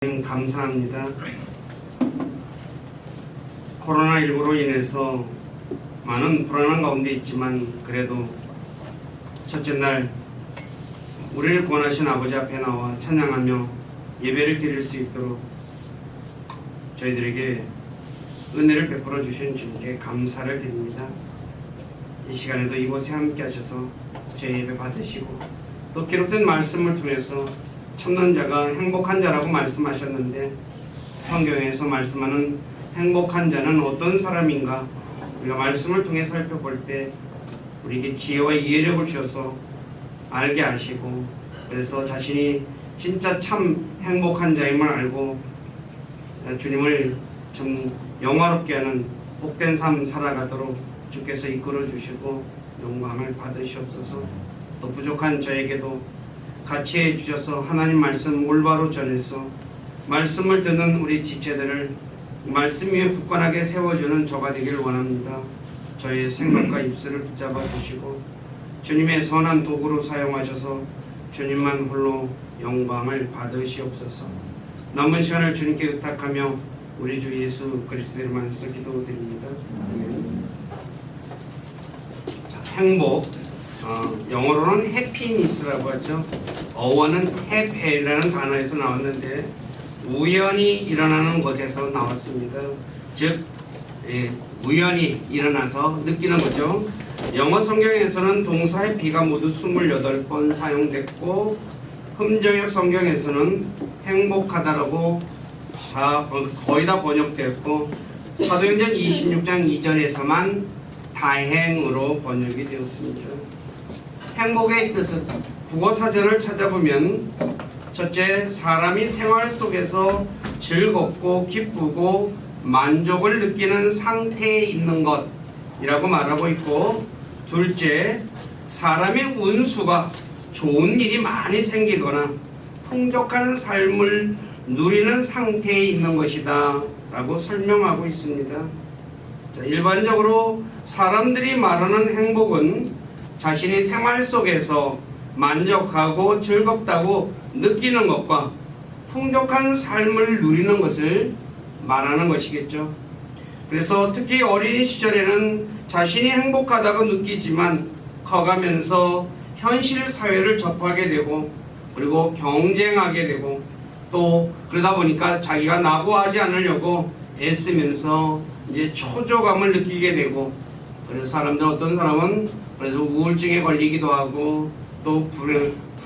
감사합니다. 코로나19로 인해서 많은 불안한 가운데 있지만 그래도 첫째 날 우리를 구원하신 아버지 앞에 나와 찬양하며 예배를 드릴 수 있도록 저희들에게 은혜를 베풀어 주신 주님께 감사를 드립니다. 이 시간에도 이곳에 함께 하셔서 저희 예배 받으시고 또 기록된 말씀을 통해서 참는 자가 행복한 자라고 말씀하셨는데 성경에서 말씀하는 행복한 자는 어떤 사람인가 우리가 말씀을 통해 살펴볼 때 우리에게 지혜와 이해력을 주셔서 알게 하시고 그래서 자신이 진짜 참 행복한 자임을 알고 주님을 좀 영화롭게 하는 복된 삶 살아가도록 주께서 이끌어 주시고 영광을 받으시옵소서. 또 부족한 저에게도 같이 해주셔서 하나님 말씀 올바로 전해서 말씀을 듣는 우리 지체들을 말씀 위에 굳건하게 세워주는 저가 되길 원합니다. 저의 생각과 입술을 붙잡아 주시고 주님의 선한 도구로 사용하셔서 주님만 홀로 영광을 받으시옵소서. 남은 시간을 주님께 의탁하며 우리 주 예수 그리스도의 이름으로 기도드립니다. 행복, 영어로는 해피니스라고 하죠. 어원은 해피라는 단어에서 나왔는데 우연히 일어나는 것에서 나왔습니다. 즉 우연히 일어나서 느끼는 거죠. 영어 성경에서는 동사 해피가 모두 28번 사용됐고 흠정역 성경에서는 행복하다라고 거의 다 번역되었고 사도행전 26장 이전에서만 다행으로 번역이 되었습니다. 행복의 뜻은 국어사전을 찾아보면 첫째, 사람이 생활 속에서 즐겁고 기쁘고 만족을 느끼는 상태에 있는 것이라고 말하고 있고 둘째, 사람의 운수가 좋은 일이 많이 생기거나 풍족한 삶을 누리는 상태에 있는 것이다 라고 설명하고 있습니다. 자, 일반적으로 사람들이 말하는 행복은 자신이 생활 속에서 만족하고 즐겁다고 느끼는 것과 풍족한 삶을 누리는 것을 말하는 것이겠죠. 그래서 특히 어린 시절에는 자신이 행복하다고 느끼지만 커가면서 현실 사회를 접하게 되고 그리고 경쟁하게 되고 또 그러다 보니까 자기가 낙오하지 않으려고 애쓰면서 이제 초조감을 느끼게 되고 그래서 사람들 어떤 사람은 그래서 우울증에 걸리기도 하고 또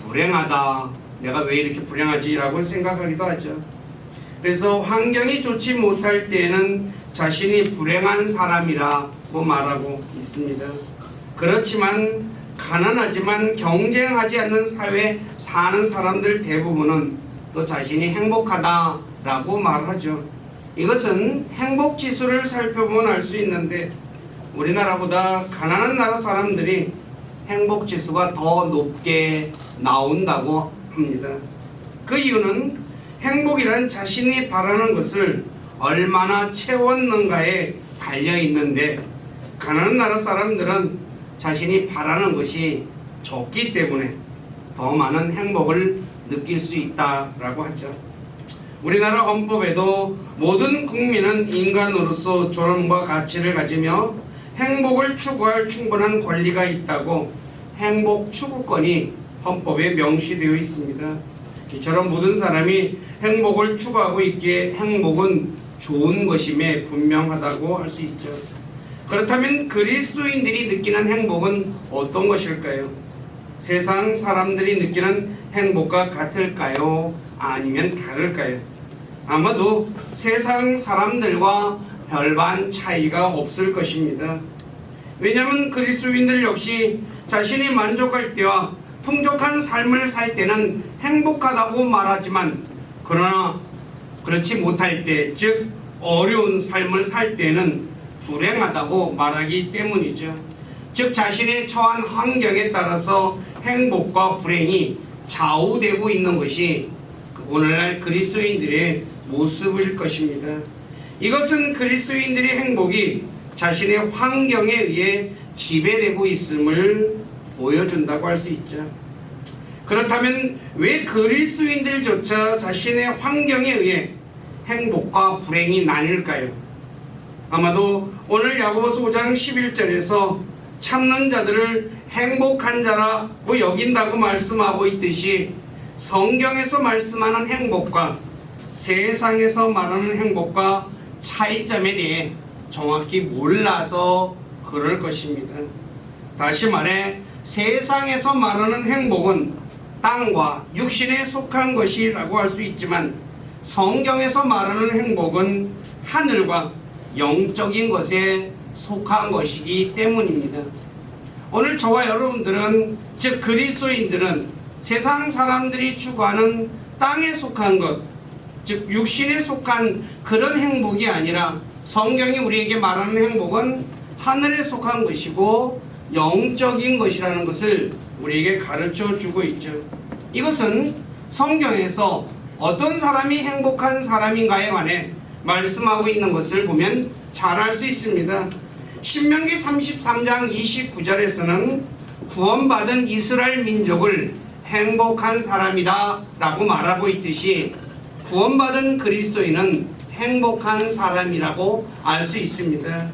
불행하다 내가 왜 이렇게 불행하지 라고 생각하기도 하죠. 그래서 환경이 좋지 못할 때에는 자신이 불행한 사람이라고 말하고 있습니다. 그렇지만 가난하지만 경쟁하지 않는 사회에 사는 사람들 대부분은 또 자신이 행복하다라고 말하죠. 이것은 행복지수를 살펴보면 알 수 있는데 우리나라보다 가난한 나라 사람들이 행복지수가 더 높게 나온다고 합니다. 그 이유는 행복이란 자신이 바라는 것을 얼마나 채웠는가에 달려있는데 가난한 나라 사람들은 자신이 바라는 것이 적기 때문에 더 많은 행복을 느낄 수 있다라고 하죠. 우리나라 헌법에도 모든 국민은 인간으로서 존엄과 가치를 가지며 행복을 추구할 충분한 권리가 있다고 행복 추구권이 헌법에 명시되어 있습니다. 이처럼 모든 사람이 행복을 추구하고 있기에 행복은 좋은 것임에 분명하다고 할 수 있죠. 그렇다면 그리스도인들이 느끼는 행복은 어떤 것일까요? 세상 사람들이 느끼는 행복과 같을까요? 아니면 다를까요? 아마도 세상 사람들과 별반 차이가 없을 것입니다. 왜냐하면 그리스도인들 역시 자신이 만족할 때와 풍족한 삶을 살 때는 행복하다고 말하지만 그러나 그렇지 못할 때, 즉 어려운 삶을 살 때는 불행하다고 말하기 때문이죠. 즉 자신의 처한 환경에 따라서 행복과 불행이 좌우되고 있는 것이 오늘날 그리스도인들의 모습일 것입니다. 이것은 그리스도인들의 행복이 자신의 환경에 의해 지배되고 있음을 보여준다고 할 수 있죠. 그렇다면 왜 그리스도인들조차 자신의 환경에 의해 행복과 불행이 나뉠까요? 아마도 오늘 야고보서 5장 11절에서 참는 자들을 행복한 자라고 여긴다고 말씀하고 있듯이 성경에서 말씀하는 행복과 세상에서 말하는 행복과 차이점에 대해 정확히 몰라서 그럴 것입니다. 다시 말해 세상에서 말하는 행복은 땅과 육신에 속한 것이라고 할 수 있지만 성경에서 말하는 행복은 하늘과 영적인 것에 속한 것이기 때문입니다. 오늘 저와 여러분들은, 즉 그리스도인들은 세상 사람들이 추구하는 땅에 속한 것, 즉 육신에 속한 그런 행복이 아니라 성경이 우리에게 말하는 행복은 하늘에 속한 것이고 영적인 것이라는 것을 우리에게 가르쳐 주고 있죠. 이것은 성경에서 어떤 사람이 행복한 사람인가에 관해 말씀하고 있는 것을 보면 잘 알 수 있습니다. 신명기 33장 29절에서는 구원받은 이스라엘 민족을 행복한 사람이다 라고 말하고 있듯이 구원받은 그리스도인은 행복한 사람이라고 알 수 있습니다.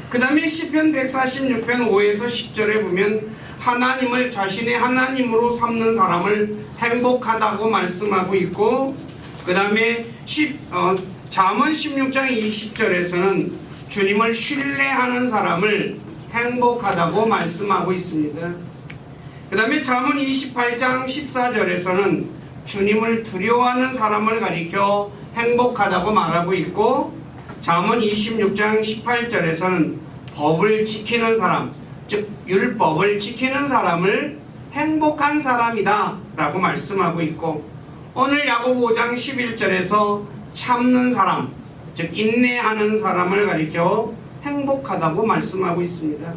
그 다음에 시편 146편 5에서 10절에 보면 하나님을 자신의 하나님으로 삼는 사람을 행복하다고 말씀하고 있고, 그 다음에 잠언 16장 20절에서는 주님을 신뢰하는 사람을 행복하다고 말씀하고 있습니다. 그 다음에 잠언 28장 14절에서는 주님을 두려워하는 사람을 가리켜 행복하다고 말하고 있고, 잠언 26장 18절에서는 법을 지키는 사람, 즉 율법을 지키는 사람을 행복한 사람이다 라고 말씀하고 있고, 오늘 야고보 5장 11절에서 참는 사람, 즉 인내하는 사람을 가리켜 행복하다고 말씀하고 있습니다.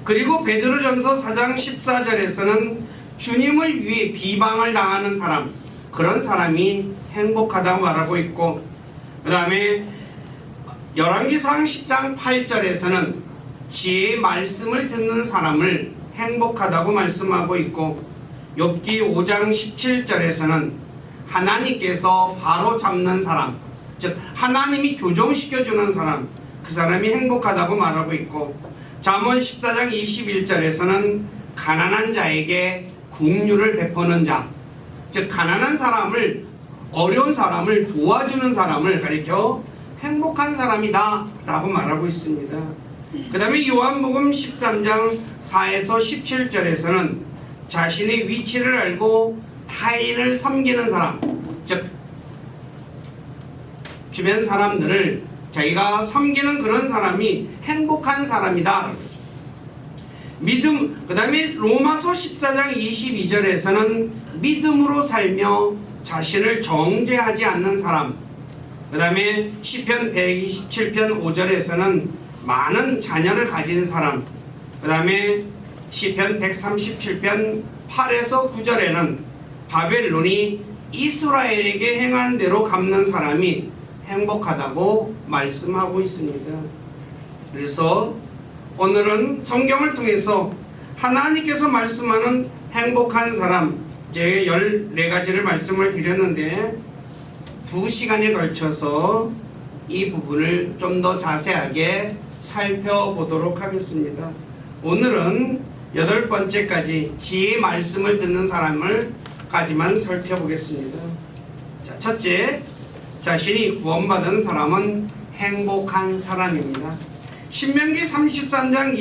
그리고 베드로전서 4장 14절에서는 주님을 위해 비방을 당하는 사람, 그런 사람이 행복하다고 말하고 있고, 그 다음에 열왕기상 10장 8절에서는 지혜의 말씀을 듣는 사람을 행복하다고 말씀하고 있고, 욥기 5장 17절에서는 하나님께서 바로 잡는 사람, 즉 하나님이 교정시켜주는 사람, 그 사람이 행복하다고 말하고 있고, 잠언 14장 21절에서는 가난한 자에게 긍휼을 베푸는 자, 즉 가난한 사람을, 어려운 사람을 도와주는 사람을 가리켜 행복한 사람이다 라고 말하고 있습니다. 그 다음에 요한복음 13장 4에서 17절에서는 자신의 위치를 알고 타인을 섬기는 사람, 즉 주변 사람들을 자기가 섬기는 그런 사람이 행복한 사람이다. 믿음, 그 다음에 로마서 14장 22절에서는 믿음으로 살며 자신을 정죄하지 않는 사람, 그 다음에 시편 127편 5절에서는 많은 자녀를 가진 사람, 그 다음에 시편 137편 8에서 9절에는 바벨론이 이스라엘에게 행한 대로 갚는 사람이 행복하다고 말씀하고 있습니다. 그래서 오늘은 성경을 통해서 하나님께서 말씀하는 행복한 사람, 제 14가지를 말씀을 드렸는데 2시간에 걸쳐서 이 부분을 좀 더 자세하게 살펴보도록 하겠습니다. 오늘은 8번째까지 지혜의 말씀을 듣는 사람을 까지만 살펴보겠습니다. 자, 첫째, 자신이 구원받은 사람은 행복한 사람입니다. 신명기 33장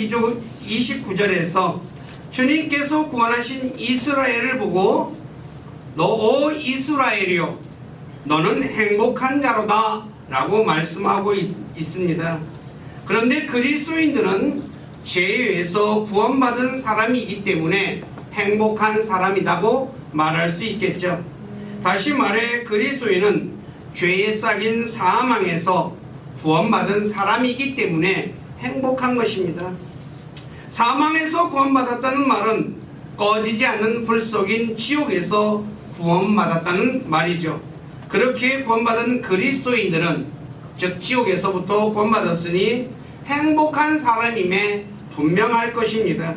29절에서 주님께서 구원하신 이스라엘을 보고 너 이스라엘이여 너는 행복한 자로다 라고 말씀하고 있습니다. 그런데 그리스도인들은 죄에서 구원받은 사람이기 때문에 행복한 사람이라고 말할 수 있겠죠. 다시 말해 그리스도인은 죄에 싹인 사망에서 구원받은 사람이기 때문에 행복한 것입니다. 사망에서 구원받았다는 말은 꺼지지 않는 불 속인 지옥에서 구원받았다는 말이죠. 그렇게 구원받은 그리스도인들은, 즉 지옥에서부터 구원받았으니 행복한 사람임에 분명할 것입니다.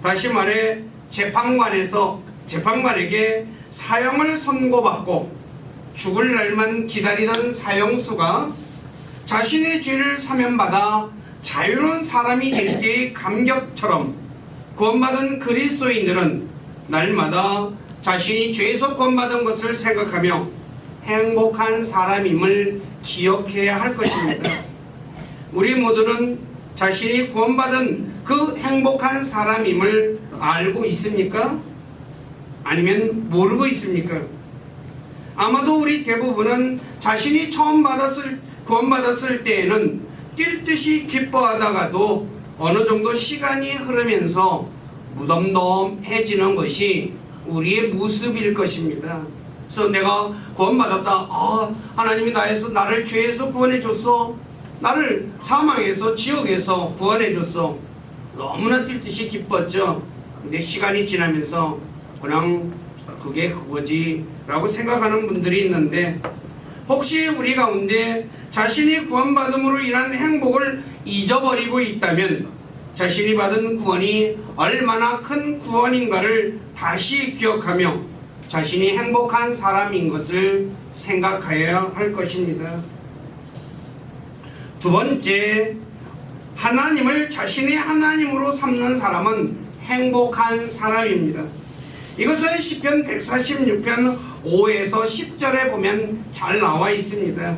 다시 말해 재판관에게 사형을 선고받고 죽을 날만 기다리던 사형수가 자신의 죄를 사면받아 자유로운 사람이 될 때의 감격처럼 구원받은 그리스도인들은 날마다 자신이 죄에서 구원받은 것을 생각하며 행복한 사람임을 기억해야 할 것입니다. 우리 모두는 자신이 구원받은 그 행복한 사람임을 알고 있습니까? 아니면 모르고 있습니까? 아마도 우리 대부분은 자신이 처음 구원받았을 때에는 뛸 듯이 기뻐하다가도 어느 정도 시간이 흐르면서 무덤덤해지는 것이 우리의 모습일 것입니다. 그래서 내가 구원받았다. 하나님이 나를 죄에서 구원해 줬어. 나를 사망에서 지옥에서 구원해 줬어. 너무나 뛸 듯이 기뻤죠. 근데 시간이 지나면서 그냥 그게 그거지 라고 생각하는 분들이 있는데, 혹시 우리 가운데 자신이 구원받음으로 인한 행복을 잊어버리고 있다면 자신이 받은 구원이 얼마나 큰 구원인가를 다시 기억하며 자신이 행복한 사람인 것을 생각해야 할 것입니다. 두 번째, 하나님을 자신의 하나님으로 삼는 사람은 행복한 사람입니다. 이것은 시편 146편 5에서 10절에 보면 잘 나와 있습니다.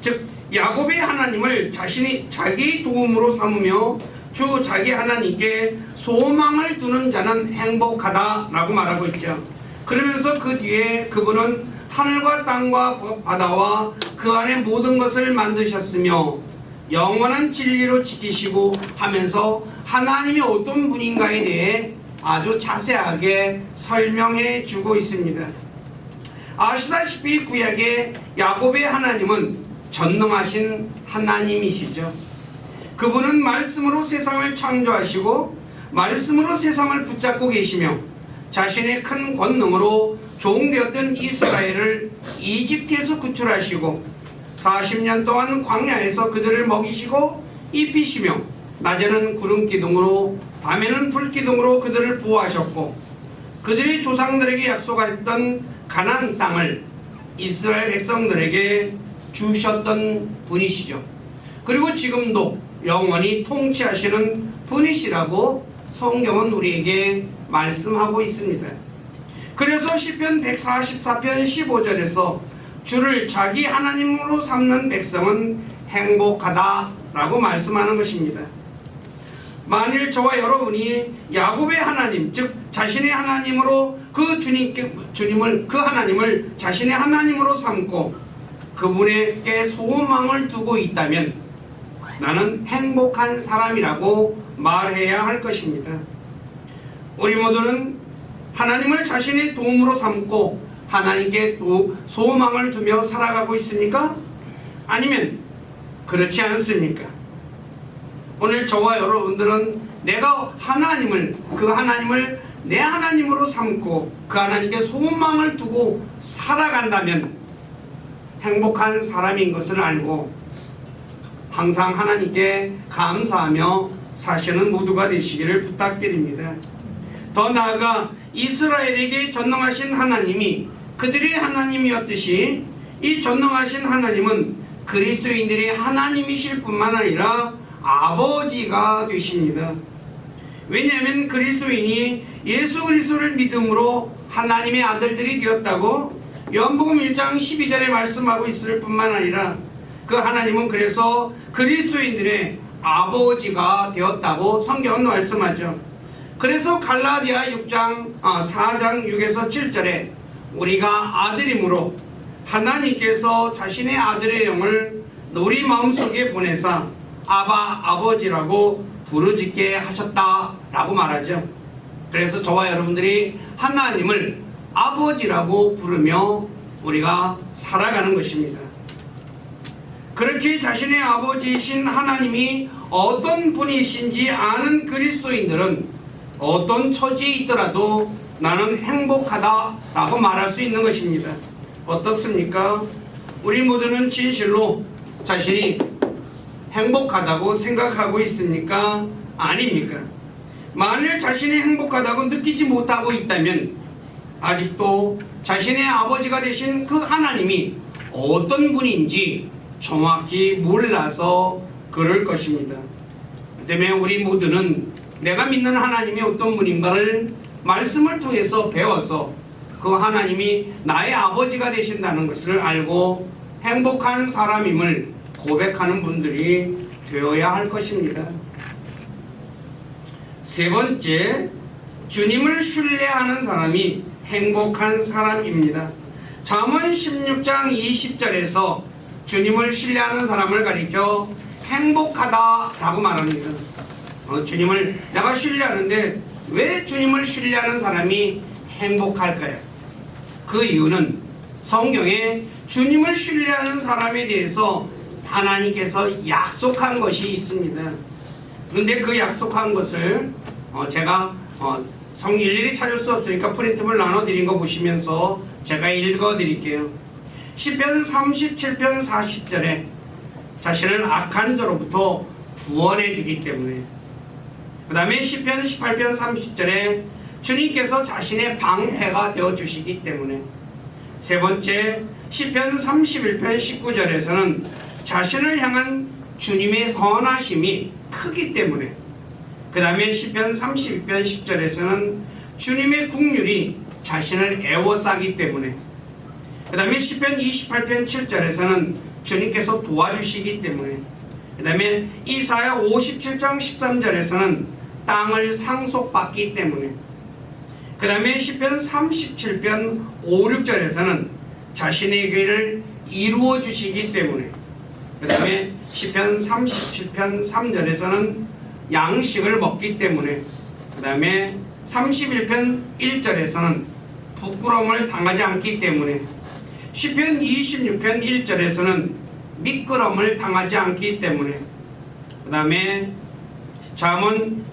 즉 야곱의 하나님을 자기 도움으로 삼으며 주 자기 하나님께 소망을 두는 자는 행복하다라고 말하고 있죠. 그러면서 그 뒤에 그분은 하늘과 땅과 바다와 그 안에 모든 것을 만드셨으며 영원한 진리로 지키시고 하면서 하나님이 어떤 분인가에 대해 아주 자세하게 설명해 주고 있습니다. 아시다시피 구약의 야곱의 하나님은 전능하신 하나님이시죠. 그분은 말씀으로 세상을 창조하시고 말씀으로 세상을 붙잡고 계시며 자신의 큰 권능으로 종되었던 이스라엘을 이집트에서 구출하시고 40년 동안 광야에서 그들을 먹이시고 입히시며 낮에는 구름 기둥으로 밤에는 불 기둥으로 그들을 보호하셨고 그들의 조상들에게 약속하셨던 가나안 땅을 이스라엘 백성들에게 주셨던 분이시죠. 그리고 지금도 영원히 통치하시는 분이시라고 성경은 우리에게 말씀하고 있습니다. 그래서 시편 144편 15절에서 주를 자기 하나님으로 삼는 백성은 행복하다라고 말씀하는 것입니다. 만일 저와 여러분이 야곱의 하나님, 즉 자신의 하나님으로 그 하나님을 자신의 하나님으로 삼고 그분에게 소망을 두고 있다면 나는 행복한 사람이라고 말해야 할 것입니다. 우리 모두는 하나님을 자신의 도움으로 삼고 하나님께 소망을 두며 살아가고 있습니까? 아니면 그렇지 않습니까? 오늘 저와 여러분들은 내가 그 하나님을 내 하나님으로 삼고 그 하나님께 소망을 두고 살아간다면 행복한 사람인 것을 알고 항상 하나님께 감사하며 사시는 모두가 되시기를 부탁드립니다. 더 나아가 이스라엘에게 전능하신 하나님이 그들의 하나님이었듯이 이 전능하신 하나님은 그리스도인들의 하나님이실 뿐만 아니라 아버지가 되십니다. 왜냐하면 그리스도인이 예수 그리스도를 믿음으로 하나님의 아들들이 되었다고 요한복음 1장 12절에 말씀하고 있을 뿐만 아니라 그 하나님은 그래서 그리스도인들의 아버지가 되었다고 성경은 말씀하죠. 그래서 갈라디아 4장 6에서 7절에 우리가 아들이므로 하나님께서 자신의 아들의 영을 우리 마음속에 보내사 아버지라고 부르짖게 하셨다라고 말하죠. 그래서 저와 여러분들이 하나님을 아버지라고 부르며 우리가 살아가는 것입니다. 그렇게 자신의 아버지이신 하나님이 어떤 분이신지 아는 그리스도인들은 어떤 처지에 있더라도 나는 행복하다라고 말할 수 있는 것입니다. 어떻습니까? 우리 모두는 진실로 자신이 행복하다고 생각하고 있습니까? 아닙니까? 만일 자신이 행복하다고 느끼지 못하고 있다면 아직도 자신의 아버지가 되신 그 하나님이 어떤 분인지 정확히 몰라서 그럴 것입니다. 때문에 우리 모두는 내가 믿는 하나님이 어떤 분인가를 말씀을 통해서 배워서 그 하나님이 나의 아버지가 되신다는 것을 알고 행복한 사람임을 고백하는 분들이 되어야 할 것입니다. 세 번째, 주님을 신뢰하는 사람이 행복한 사람입니다. 잠언 16장 20절에서 주님을 신뢰하는 사람을 가리켜 행복하다라고 말합니다. 주님을 내가 신뢰하는데 왜 주님을 신뢰하는 사람이 행복할까요? 그 이유는 성경에 주님을 신뢰하는 사람에 대해서 하나님께서 약속한 것이 있습니다. 그런데 그 약속한 것을 제가 일일이 찾을 수 없으니까 프린트물 나눠드린 거 보시면서 제가 읽어드릴게요. 시편 37편 40절에 자신을 악한 자로부터 구원해 주기 때문에, 그 다음에 시편 18편 30절에 주님께서 자신의 방패가 되어 주시기 때문에, 세 번째 시편 31편 19절에서는 자신을 향한 주님의 선하심이 크기 때문에, 그 다음에 시편 32편 10절에서는 주님의 국률이 자신을 애워싸기 때문에, 그 다음에 시편 28편 7절에서는 주님께서 도와주시기 때문에, 그 다음에 이사야 57장 13절에서는 땅을 상속받기 때문에, 그 다음에 시편 37편 5, 6절에서는 자신의 길을 이루어 주시기 때문에, 그 다음에 시편 37편 3절에서는 양식을 먹기 때문에, 그 다음에 31편 1절에서는 부끄러움을 당하지 않기 때문에, 시편 26편 1절에서는 미끄럼을 당하지 않기 때문에, 그 다음에 잠언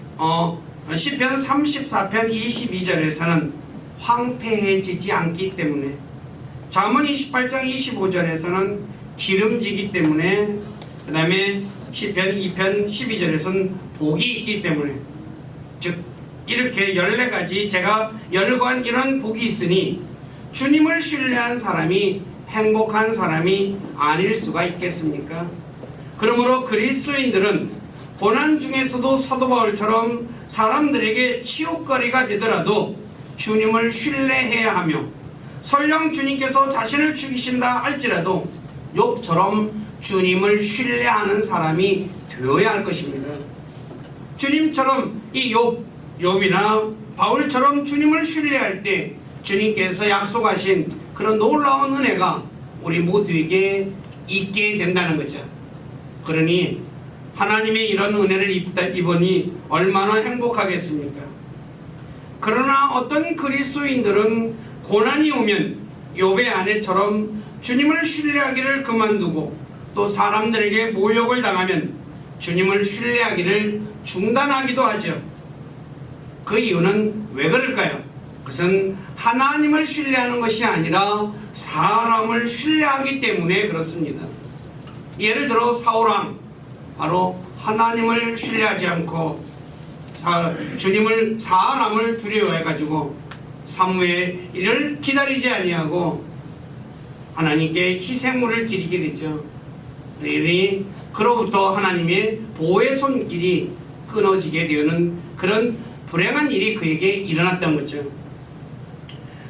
시편 34편 22절에서는 황폐해지지 않기 때문에, 잠언 28장 25절에서는 기름지기 때문에, 그 다음에 시편 2편 12절에서는 복이 있기 때문에, 즉 이렇게 14가지 제가 열거한 이런 복이 있으니 주님을 신뢰한 사람이 행복한 사람이 아닐 수가 있겠습니까? 그러므로 그리스도인들은 고난 중에서도 사도 바울처럼 사람들에게 치욕거리가 되더라도 주님을 신뢰해야 하며, 설령 주님께서 자신을 죽이신다 할지라도 욥처럼 주님을 신뢰하는 사람이 되어야 할 것입니다. 주님처럼 이 욥이나 바울처럼 주님을 신뢰할 때 주님께서 약속하신 그런 놀라운 은혜가 우리 모두에게 있게 된다는 거죠. 그러니 하나님의 이런 은혜를 입으니 얼마나 행복하겠습니까? 그러나 어떤 그리스도인들은 고난이 오면 욥의 아내처럼 주님을 신뢰하기를 그만두고 또 사람들에게 모욕을 당하면 주님을 신뢰하기를 중단하기도 하죠. 그 이유는 왜 그럴까요? 그것은 하나님을 신뢰하는 것이 아니라 사람을 신뢰하기 때문에 그렇습니다. 예를 들어 사울왕, 바로 하나님을 신뢰하지 않고 주님을 사람을 두려워해가지고 사무엘을 기다리지 아니하고 하나님께 희생물을 드리게 되죠. 그로부터 하나님의 보호의 손길이 끊어지게 되는 그런 불행한 일이 그에게 일어났던 거죠.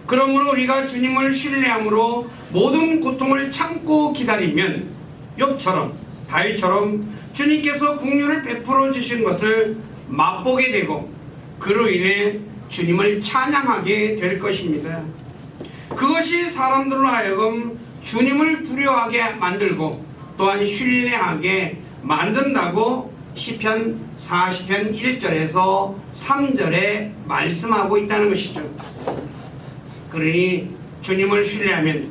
그러므로 우리가 주님을 신뢰함으로 모든 고통을 참고 기다리면 욥처럼 다윗처럼 주님께서 긍휼을 베풀어 주신 것을 맛보게 되고 그로 인해 주님을 찬양하게 될 것입니다. 그것이 사람들로 하여금 주님을 두려워하게 만들고 또한 신뢰하게 만든다고 시편 40편 1절에서 3절에 말씀하고 있다는 것이죠. 그러니 주님을 신뢰하면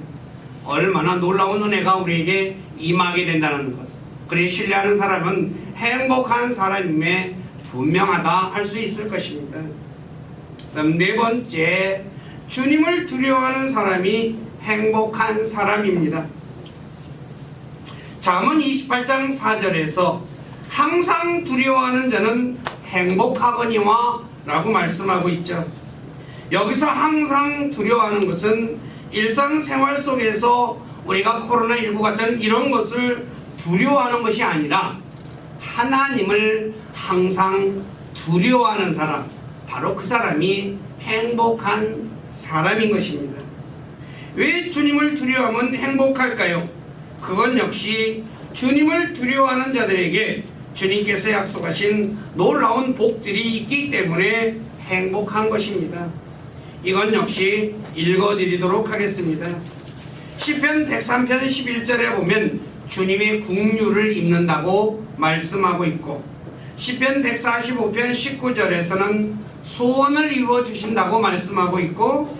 얼마나 놀라운 은혜가 우리에게 임하게 된다는 것. 그러니 신뢰하는 사람은 행복한 사람임에 분명하다 할 수 있을 것입니다. 그다음 네 번째, 주님을 두려워하는 사람이 행복한 사람입니다. 잠언 28장 4절에서 항상 두려워하는 자는 행복하거니와 라고 말씀하고 있죠. 여기서 항상 두려워하는 것은 일상생활 속에서 우리가 코로나19 같은 이런 것을 두려워하는 것이 아니라 하나님을 항상 두려워하는 사람, 바로 그 사람이 행복한 사람인 것입니다. 왜 주님을 두려워하면 행복할까요? 그건 역시 주님을 두려워하는 자들에게 주님께서 약속하신 놀라운 복들이 있기 때문에 행복한 것입니다. 이건 역시 읽어드리도록 하겠습니다. 시편 103편 11절에 보면 주님의 국류를 입는다고 말씀하고 있고, 시편 145편 19절에서는 소원을 이루어 주신다고 말씀하고 있고,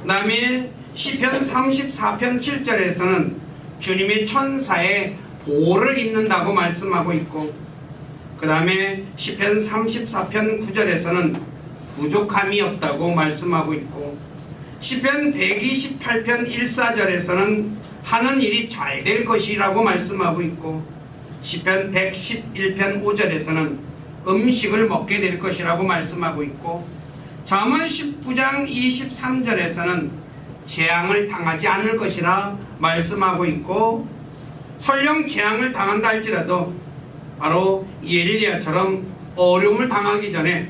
그 다음에 시편 34편 7절에서는 주님의 천사의 보호를 입는다고 말씀하고 있고, 그 다음에 시편 34편 9절에서는 부족함이 없다고 말씀하고 있고, 시편 128편 1,4절에서는 하는 일이 잘 될 것이라고 말씀하고 있고, 시편 111편 5절에서는 음식을 먹게 될 것이라고 말씀하고 있고, 잠언 19장 23절에서는 재앙을 당하지 않을 것이라 말씀하고 있고, 설령 재앙을 당한다 할지라도 바로 엘리야처럼 어려움을 당하기 전에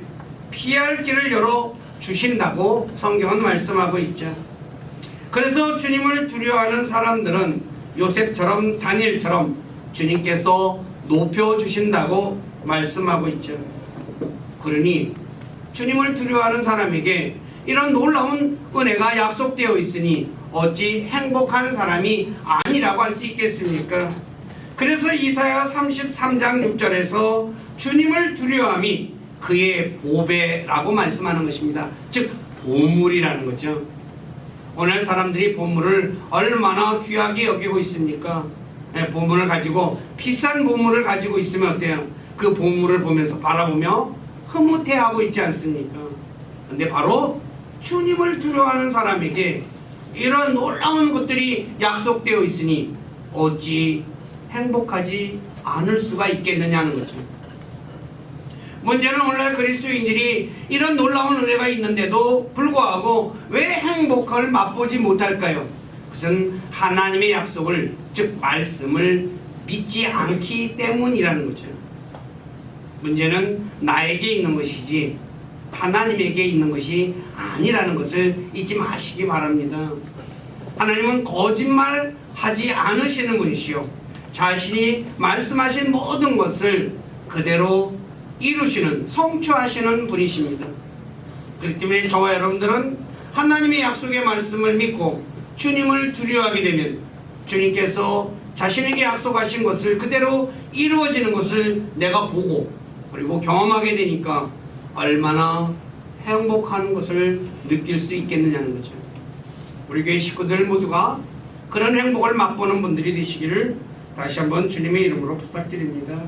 피할 길을 열어 주신다고 성경은 말씀하고 있죠. 그래서 주님을 두려워하는 사람들은 요셉처럼 다니엘처럼 주님께서 높여주신다고 말씀하고 있죠. 그러니 주님을 두려워하는 사람에게 이런 놀라운 은혜가 약속되어 있으니 어찌 행복한 사람이 아니라고 할 수 있겠습니까? 그래서 이사야 33장 6절에서 주님을 두려워함이 그의 보배라고 말씀하는 것입니다. 즉 보물이라는 거죠. 오늘 사람들이 보물을 얼마나 귀하게 여기고 있습니까? 보물을 가지고, 비싼 보물을 가지고 있으면 어때요? 그 보물을 보면서 바라보며 흐뭇해하고 있지 않습니까? 근데 바로 주님을 두려워하는 사람에게 이런 놀라운 것들이 약속되어 있으니 어찌 행복하지 않을 수가 있겠느냐는 거죠. 문제는 오늘날 그리스도인들이 이런 놀라운 은혜가 있는데도 불구하고 왜 행복을 맛보지 못할까요? 그것은 하나님의 약속을, 즉 말씀을 믿지 않기 때문이라는 거죠. 문제는 나에게 있는 것이지 하나님에게 있는 것이 아니라는 것을 잊지 마시기 바랍니다. 하나님은 거짓말하지 않으시는 분이시요, 자신이 말씀하신 모든 것을 그대로 이루시는, 성취하시는 분이십니다. 그렇기 때문에 저와 여러분들은 하나님의 약속의 말씀을 믿고 주님을 두려워하게 되면 주님께서 자신에게 약속하신 것을 그대로 이루어지는 것을 내가 보고 그리고 경험하게 되니까 얼마나 행복한 것을 느낄 수 있겠느냐는 거죠. 우리 교회 식구들 모두가 그런 행복을 맛보는 분들이 되시기를 다시 한번 주님의 이름으로 부탁드립니다.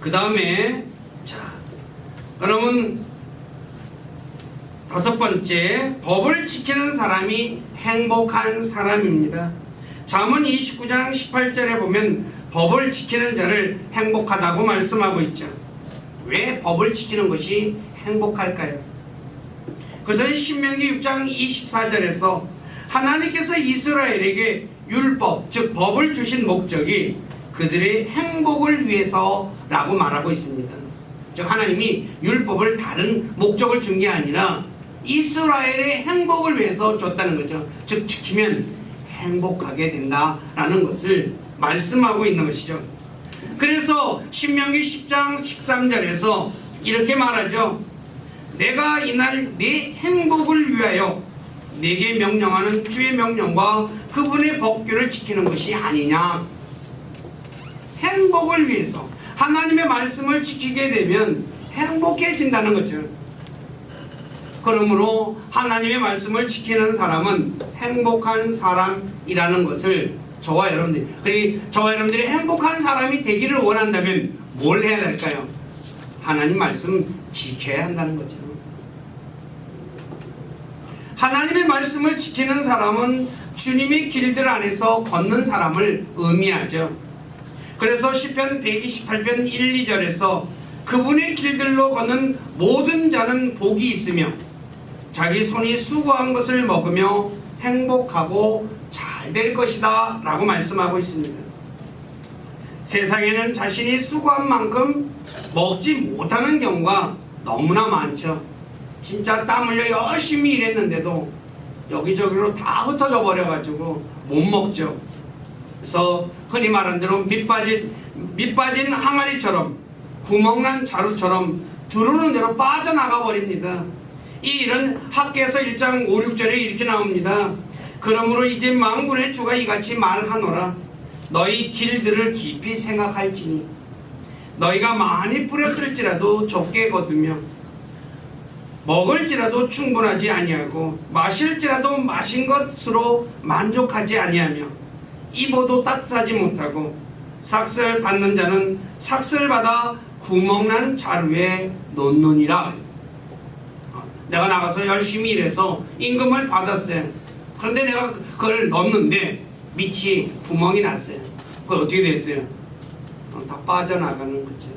그 다음에 그러면 다섯 번째, 법을 지키는 사람이 행복한 사람입니다. 잠언 29장 18절에 보면 법을 지키는 자를 행복하다고 말씀하고 있죠. 왜 법을 지키는 것이 행복할까요? 그것은 신명기 6장 24절에서 하나님께서 이스라엘에게 율법, 즉 법을 주신 목적이 그들의 행복을 위해서라고 말하고 있습니다. 즉 하나님이 율법을 다른 목적을 준 게 아니라 이스라엘의 행복을 위해서 줬다는 거죠. 즉 지키면 행복하게 된다라는 것을 말씀하고 있는 것이죠. 그래서 신명기 10장 13절에서 이렇게 말하죠. 내가 이날 네 행복을 위하여 네게 명령하는 주의 명령과 그분의 법규를 지키는 것이 아니냐. 행복을 위해서 하나님의 말씀을 지키게 되면 행복해진다는 거죠. 그러므로 하나님의 말씀을 지키는 사람은 행복한 사람이라는 것을 저와 여러분들이 행복한 사람이 되기를 원한다면 뭘 해야 될까요? 하나님 말씀 지켜야 한다는 거죠. 하나님의 말씀을 지키는 사람은 주님의 길들 안에서 걷는 사람을 의미하죠. 그래서 시편 128편 1, 2절에서 그분의 길들로 걷는 모든 자는 복이 있으며 자기 손이 수고한 것을 먹으며 행복하고 잘 될 것이다 라고 말씀하고 있습니다. 세상에는 자신이 수고한 만큼 먹지 못하는 경우가 너무나 많죠. 진짜 땀 흘려 열심히 일했는데도 여기저기로 다 흩어져 버려가지고 못 먹죠. 그래서 흔히 말하는 대로 밑빠진 항아리처럼 구멍난 자루처럼 들어오는 대로 빠져나가 버립니다. 이 일은 학개서 1장 5, 6절에 이렇게 나옵니다. 그러므로 이제 만군의 주가 이같이 말하노라. 너희 길들을 깊이 생각할지니 너희가 많이 뿌렸을지라도 적게 거두며 먹을지라도 충분하지 아니하고 마실지라도 마신 것으로 만족하지 아니하며 입어도 따뜻하지 못하고 삭슬 받는 자는 삭슬 받아 구멍난 자루에 놓느니라. 내가 나가서 열심히 일해서 임금을 받았어요. 그런데 내가 그걸 넣었는데 밑이 구멍이 났어요. 그걸 어떻게 됐어요? 다 빠져나가는 거죠.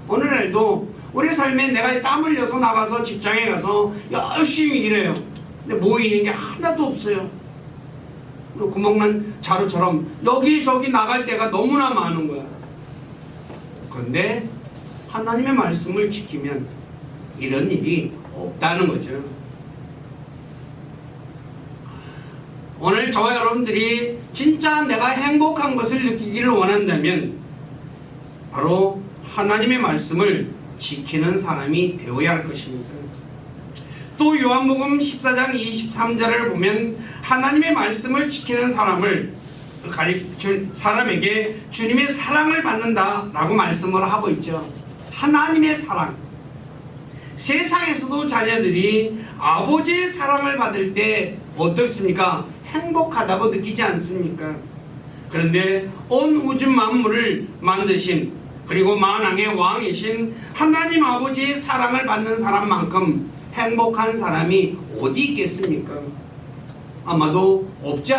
오늘날도 우리 삶에 내가 땀 흘려서 나가서 직장에 가서 열심히 일해요. 근데 모이는 게 하나도 없어요. 구멍난 자루처럼 여기저기 나갈 때가 너무나 많은 거야. 그런데 하나님의 말씀을 지키면 이런 일이 없다는 거죠. 오늘 저와 여러분들이 진짜 내가 행복한 것을 느끼기를 원한다면 바로 하나님의 말씀을 지키는 사람이 되어야 할 것입니다. 또 요한복음 14장 23절을 보면 하나님의 말씀을 지키는 사람에게 주님의 사랑을 받는다라고 말씀을 하고 있죠. 하나님의 사랑. 세상에서도 자녀들이 아버지의 사랑을 받을 때 어떻습니까? 행복하다고 느끼지 않습니까? 그런데 온 우주 만물을 만드신 그리고 만왕의 왕이신 하나님 아버지의 사랑을 받는 사람만큼 행복한 사람이 어디 있겠습니까? 아마도 없지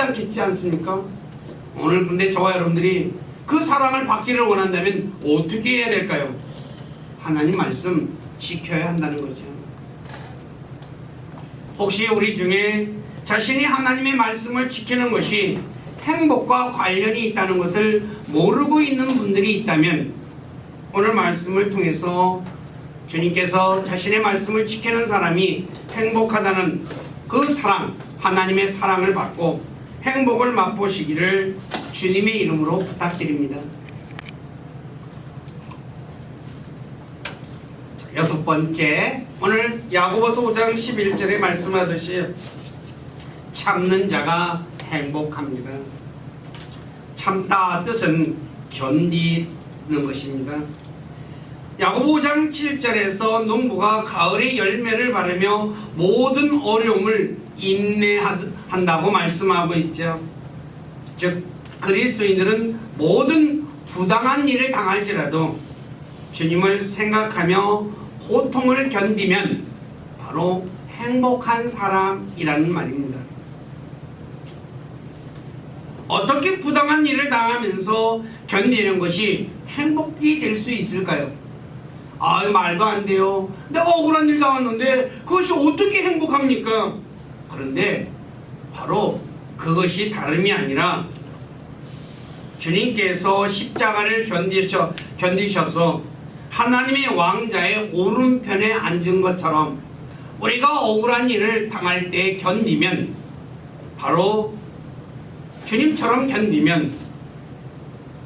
않겠지 않습니까? 오늘 근데 저와 여러분들이 그 사랑을 받기를 원한다면 어떻게 해야 될까요? 하나님 말씀 지켜야 한다는 거죠. 혹시 우리 중에 자신이 하나님의 말씀을 지키는 것이 행복과 관련이 있다는 것을 모르고 있는 분들이 있다면 오늘 말씀을 통해서 주님께서 자신의 말씀을 지키는 사람이 행복하다는 그 사랑, 하나님의 사랑을 받고 행복을 맛보시기를 주님의 이름으로 부탁드립니다. 여섯 번째, 오늘 야고보서 5장 11절에 말씀하듯이 참는 자가 행복합니다. 참다 뜻은 견디는 것입니다. 야고보 5장 7절에서 농부가 가을의 열매를 바라며 모든 어려움을 인내한다고 말씀하고 있죠. 즉 그리스도인들은 모든 부당한 일을 당할지라도 주님을 생각하며 고통을 견디면 바로 행복한 사람이라는 말입니다. 어떻게 부당한 일을 당하면서 견디는 것이 행복이 될 수 있을까요? 말도 안 돼요. 내가 억울한 일 당했는데 그것이 어떻게 행복합니까? 그런데 바로 그것이 다름이 아니라 주님께서 십자가를 견디셔서 하나님의 왕자의 오른편에 앉은 것처럼 우리가 억울한 일을 당할 때 견디면 바로 주님처럼 견디면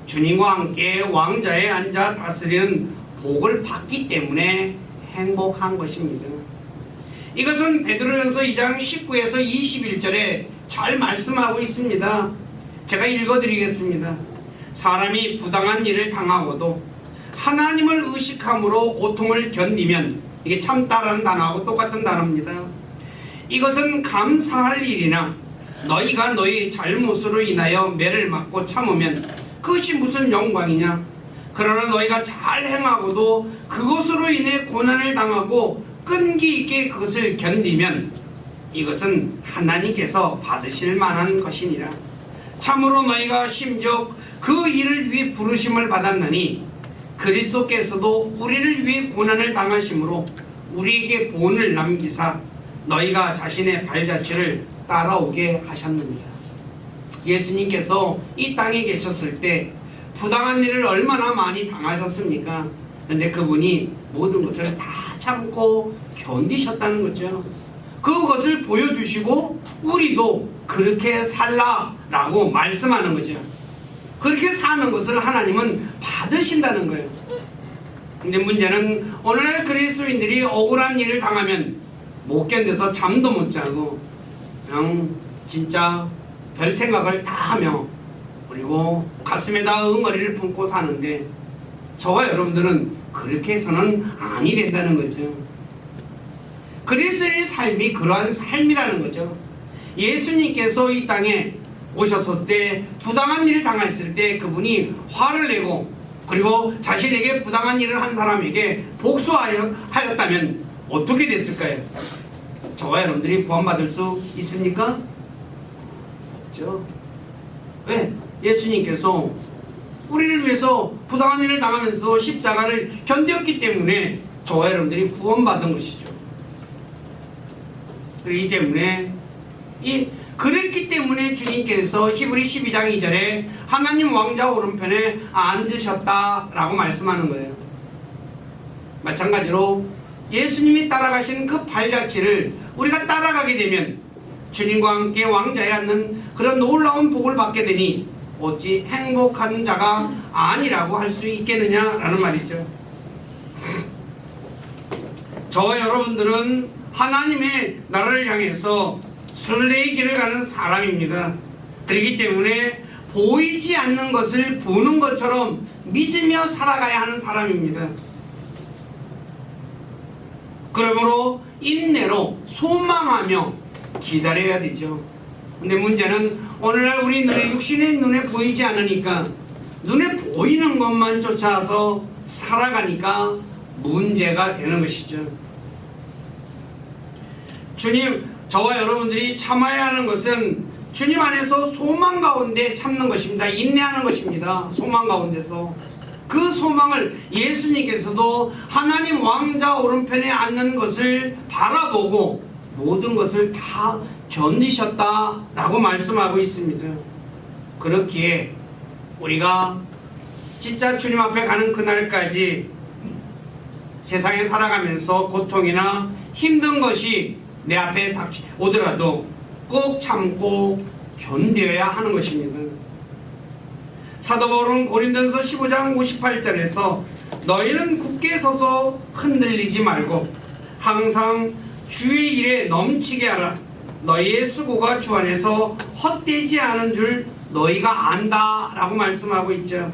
주님과 함께 왕자에 앉아 다스리는 복을 받기 때문에 행복한 것입니다. 이것은 베드로전서 2장 19에서 21절에 잘 말씀하고 있습니다. 제가 읽어드리겠습니다. 사람이 부당한 일을 당하고도 하나님을 의식함으로 고통을 견디면, 이게 참다라는 단어하고 똑같은 단어입니다. 이것은 감사할 일이나 너희가 너희 잘못으로 인하여 매를 맞고 참으면 그것이 무슨 영광이냐? 그러나 너희가 잘 행하고도 그것으로 인해 고난을 당하고 끈기 있게 그것을 견디면 이것은 하나님께서 받으실 만한 것이니라. 참으로 너희가 심지어 그 일을 위해 부르심을 받았느니 그리스도께서도 우리를 위해 고난을 당하심으로 우리에게 본을 남기사 너희가 자신의 발자취를 따라오게 하셨느니라. 예수님께서 이 땅에 계셨을 때 부당한 일을 얼마나 많이 당하셨습니까? 그런데 그분이 모든 것을 다 참고 견디셨다는 거죠. 그것을 보여주시고 우리도 그렇게 살라라고 말씀하는 거죠. 그렇게 사는 것을 하나님은 받으신다는 거예요. 근데 문제는 오늘날 그리스도인들이 억울한 일을 당하면 못 견뎌서 잠도 못 자고 그냥 진짜 별 생각을 다 하며 그리고 가슴에다 응어리를 품고 사는데 저와 여러분들은 그렇게 해서는 아니 된다는 거죠. 그리스도의 삶이 그러한 삶이라는 거죠. 예수님께서 이 땅에 오셨을 때 부당한 일을 당했을 때 그분이 화를 내고 그리고 자신에게 부당한 일을 한 사람에게 복수하였다면 어떻게 됐을까요? 저와 여러분들이 구원받을 수 있습니까? 없죠. 왜? 예수님께서 우리를 위해서 부당한 일을 당하면서 십자가를 견뎠기 때문에 저와 여러분들이 구원받은 것이죠. 그렇기 때문에 그랬기 때문에 주님께서 히브리 12장 2절에 하나님 왕자 오른편에 앉으셨다라고 말씀하는 거예요. 마찬가지로 예수님이 따라가신 그 발자취를 우리가 따라가게 되면 주님과 함께 왕자에 앉는 그런 놀라운 복을 받게 되니 어찌 행복한 자가 아니라고 할 수 있겠느냐라는 말이죠. 저와 여러분들은 하나님의 나라를 향해서 순례의 길을 가는 사람입니다. 그렇기 때문에 보이지 않는 것을 보는 것처럼 믿으며 살아가야 하는 사람입니다. 그러므로 인내로 소망하며 기다려야 되죠. 근데 문제는 오늘날 우리 눈에 육신의 눈에 보이지 않으니까 눈에 보이는 것만 쫓아서 살아가니까 문제가 되는 것이죠. 주님, 저와 여러분들이 참아야 하는 것은 주님 안에서 소망 가운데 참는 것입니다. 인내하는 것입니다. 소망 가운데서 그 소망을 예수님께서도 하나님 왕자 오른편에 앉는 것을 바라보고 모든 것을 다 견디셨다라고 말씀하고 있습니다. 그렇기에 우리가 진짜 주님 앞에 가는 그날까지 세상에 살아가면서 고통이나 힘든 것이 내 앞에 오더라도 꼭 참고 견뎌야 하는 것입니다. 사도 바울은 고린도전서 15장 58절에서 너희는 굳게 서서 흔들리지 말고 항상 주의 일에 넘치게 하라. 너희의 수고가 주 안에서 헛되지 않은 줄 너희가 안다 라고 말씀하고 있죠.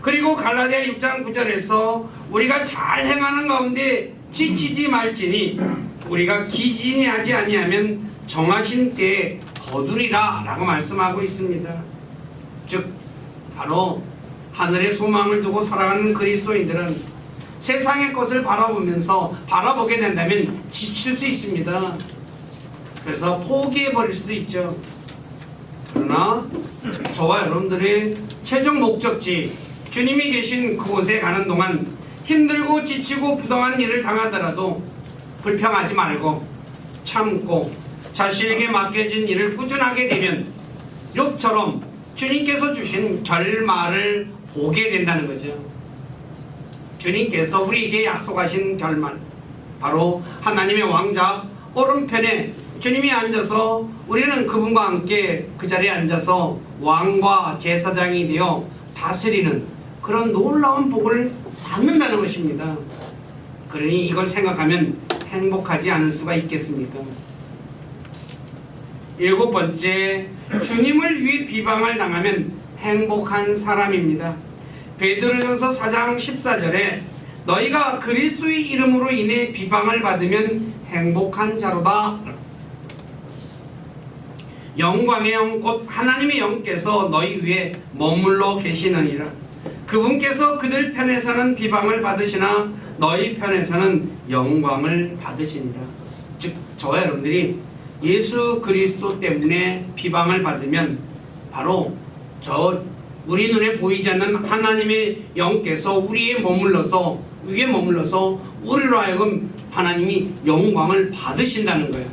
그리고 갈라디아 6장 9절에서 우리가 잘 행하는 가운데 지치지 말지니 우리가 기진하지 아니하면 정하신 때에 거두리라 라고 말씀하고 있습니다. 즉 바로 하늘의 소망을 두고 살아가는 그리스도인들은 세상의 것을 바라보게 된다면 지칠 수 있습니다. 그래서 포기해버릴 수도 있죠. 그러나 저와 여러분들의 최종 목적지 주님이 계신 그곳에 가는 동안 힘들고 지치고 부당한 일을 당하더라도 불평하지 말고 참고 자신에게 맡겨진 일을 꾸준하게 되면 욥처럼 주님께서 주신 결말을 보게 된다는 거죠. 주님께서 우리에게 약속하신 결말, 바로 하나님의 왕자 오른편에 주님이 앉아서 우리는 그분과 함께 그 자리에 앉아서 왕과 제사장이 되어 다스리는 그런 놀라운 복을 받는다는 것입니다. 그러니 이걸 생각하면 행복하지 않을 수가 있겠습니까? 7번째, 주님을 위해 비방을 당하면 행복한 사람입니다. 베드로전서 4장 14절에 너희가 그리스도의 이름으로 인해 비방을 받으면 행복한 자로다. 영광의 영 곧 하나님의 영께서 너희 위에 머물러 계시느니라. 그분께서 그들 편에서는 비방을 받으시나 너희 편에서는 영광을 받으시니라. 즉 저와 여러분들이 예수 그리스도 때문에 비방을 받으면 바로 저 우리 눈에 보이지 않는 하나님의 영께서 우리에 머물러서 우리로 하여금 하나님이 영광을 받으신다는 거예요.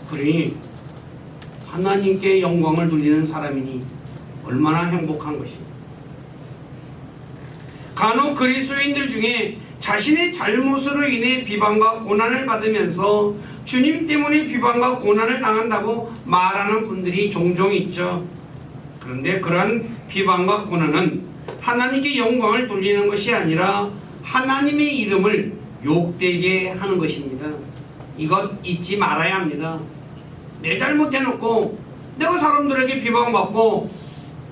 그러니 하나님께 영광을 돌리는 사람이니 얼마나 행복한 것입니다. 간혹 그리스도인들 중에 자신의 잘못으로 인해 비방과 고난을 받으면서 주님 때문에 비방과 고난을 당한다고 말하는 분들이 종종 있죠. 그런데 그러한 비방과 고난은 하나님께 영광을 돌리는 것이 아니라 하나님의 이름을 욕되게 하는 것입니다. 이것 잊지 말아야 합니다. 내 잘못해놓고 내가 사람들에게 비방받고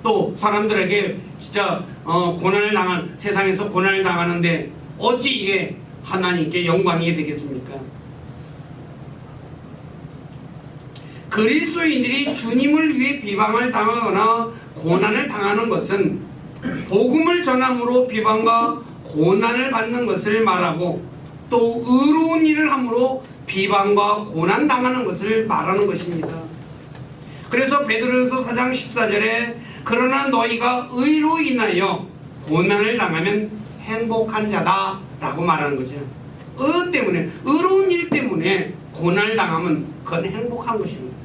또 사람들에게 진짜 세상에서 고난을 당하는데 어찌 이게 하나님께 영광이 되겠습니까? 그리스도인들이 주님을 위해 비방을 당하거나 고난을 당하는 것은 복음을 전함으로 비방과 고난을 받는 것을 말하고 또 의로운 일을 함으로 비방과 고난 당하는 것을 말하는 것입니다. 그래서 베드로전서 4장 14절에 그러나 너희가 의로 인하여 고난을 당하면 행복한 자다 라고 말하는 거죠. 의로운 일 때문에 고난을 당하면 그건 행복한 것입니다.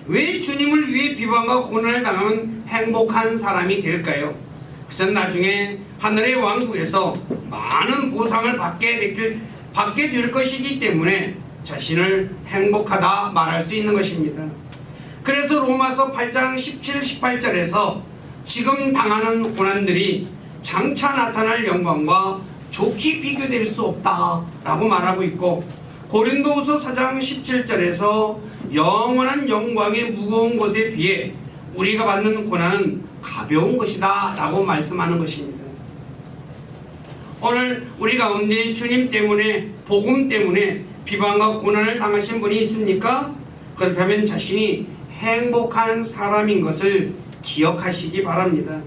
왜 주님을 위해 비방과 고난을 당하면 행복한 사람이 될까요? 그것은 나중에 하늘의 왕국에서 많은 보상을 받게 될 것이기 때문에 자신을 행복하다 말할 수 있는 것입니다. 그래서 로마서 8장 17, 18절에서 지금 당하는 고난들이 장차 나타날 영광과 좋게 비교될 수 없다라고 말하고 있고, 고린도후서 4장 17절에서 영원한 영광의 무거운 것에 비해 우리가 받는 고난은 가벼운 것이다 라고 말씀하는 것입니다. 오늘 우리 가운데 주님 때문에, 복음 때문에 비방과 고난을 당하신 분이 있습니까? 그렇다면 자신이 행복한 사람인 것을 기억하시기 바랍니다.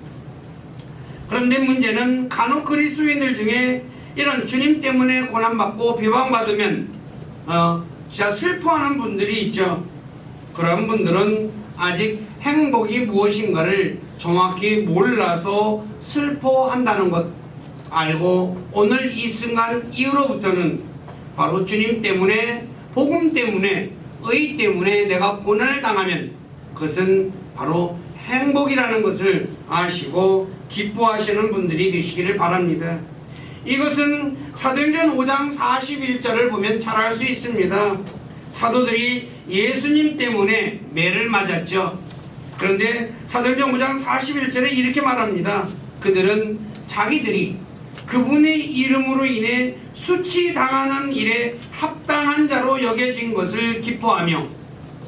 그런데 문제는 간혹 그리스도인들 중에 이런 주님 때문에 고난받고 비방받으면 진짜 슬퍼하는 분들이 있죠. 그런 분들은 아직 행복이 무엇인가를 정확히 몰라서 슬퍼한다는 것 알고 오늘 이 순간 이후로부터는 바로 주님 때문에, 복음 때문에, 의 때문에 내가 고난을 당하면 그것은 바로 행복이라는 것을 아시고 기뻐하시는 분들이 되시기를 바랍니다. 이것은 사도행전 5장 41절을 보면 잘 알 수 있습니다. 사도들이 예수님 때문에 매를 맞았죠. 그런데 사도행전 5장 41절에 이렇게 말합니다. 그들은 자기들이 그분의 이름으로 인해 수치당하는 일에 합당한 자로 여겨진 것을 기뻐하며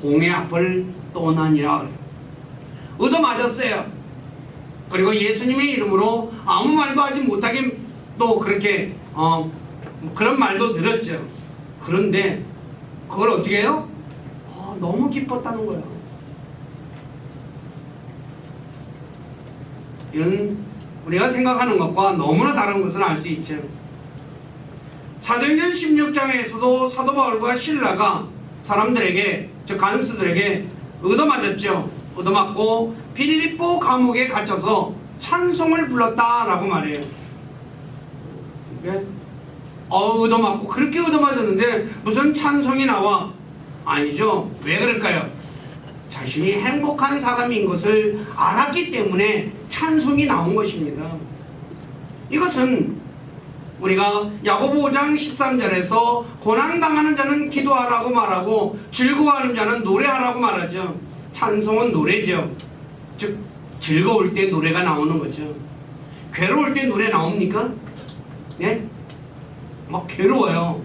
공의 앞을 떠나니라. 얻어맞았어요. 그리고 예수님의 이름으로 아무 말도 하지 못하게 또 그렇게 그런 말도 들었죠. 그런데 그걸 어떻게 해요? 너무 기뻤다는 거예요. 이런 우리가 생각하는 것과 너무나 다른 것을 알 수 있죠. 사도행전 16장에서도 사도 바울과 실라가 사람들에게, 즉 간수들에게 얻어맞았죠. 얻어맞고 빌립보 감옥에 갇혀서 찬송을 불렀다라고 말해요. 얻어맞고 그렇게 얻어맞았는데 무슨 찬송이 나와? 아니죠. 왜 그럴까요? 자신이 행복한 사람인 것을 알았기 때문에 찬송이 나온 것입니다. 이것은 우리가 야고보 5장 13절에서 고난당하는 자는 기도하라고 말하고 즐거워하는 자는 노래하라고 말하죠. 찬송은 노래죠. 즉 즐거울 때 노래가 나오는 거죠. 괴로울 때 노래 나옵니까? 예? 막 괴로워요.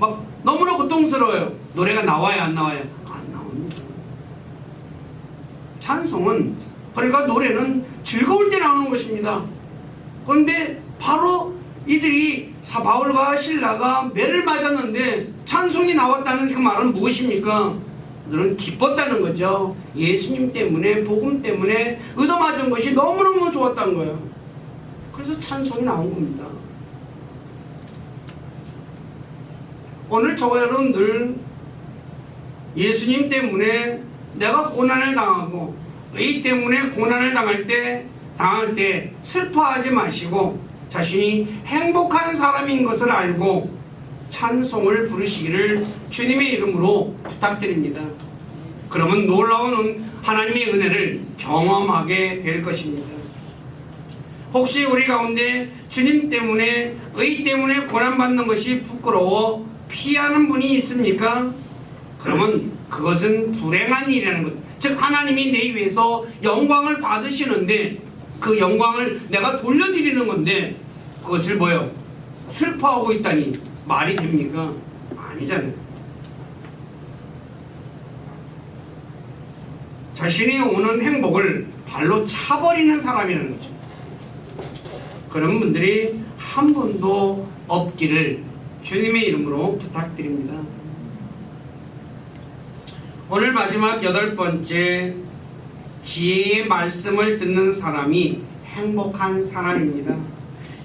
막 너무나 고통스러워요. 노래가 나와요, 안 나와요? 안 나옵니다. 찬송은, 그러니까 노래는 즐거울 때 나오는 것입니다. 그런데 바로 이들이 바울과 실라가 매를 맞았는데 찬송이 나왔다는 그 말은 무엇입니까? 그들은 기뻤다는 거죠. 예수님 때문에, 복음 때문에 얻어맞은 것이 너무너무 좋았다는 거예요. 그래서 찬송이 나온 겁니다. 오늘 저와 여러분들 예수님 때문에 내가 고난을 당하고 의 때문에 고난을 당할 때 슬퍼하지 마시고 자신이 행복한 사람인 것을 알고 찬송을 부르시기를 주님의 이름으로 부탁드립니다. 그러면 놀라운 하나님의 은혜를 경험하게 될 것입니다. 혹시 우리 가운데 주님 때문에 의 때문에 고난받는 것이 부끄러워 피하는 분이 있습니까? 그러면 그것은 불행한 일이라는 것. 즉 하나님이 내 위해서 영광을 받으시는데 그 영광을 내가 돌려드리는 건데 그것을 뭐요? 슬퍼하고 있다니 말이 됩니까? 아니잖아요. 자신이 오는 행복을 발로 차버리는 사람이라는 거죠. 그런 분들이 한 분도 없기를 주님의 이름으로 부탁드립니다. 오늘 마지막 8번째, 지혜의 말씀을 듣는 사람이 행복한 사람입니다.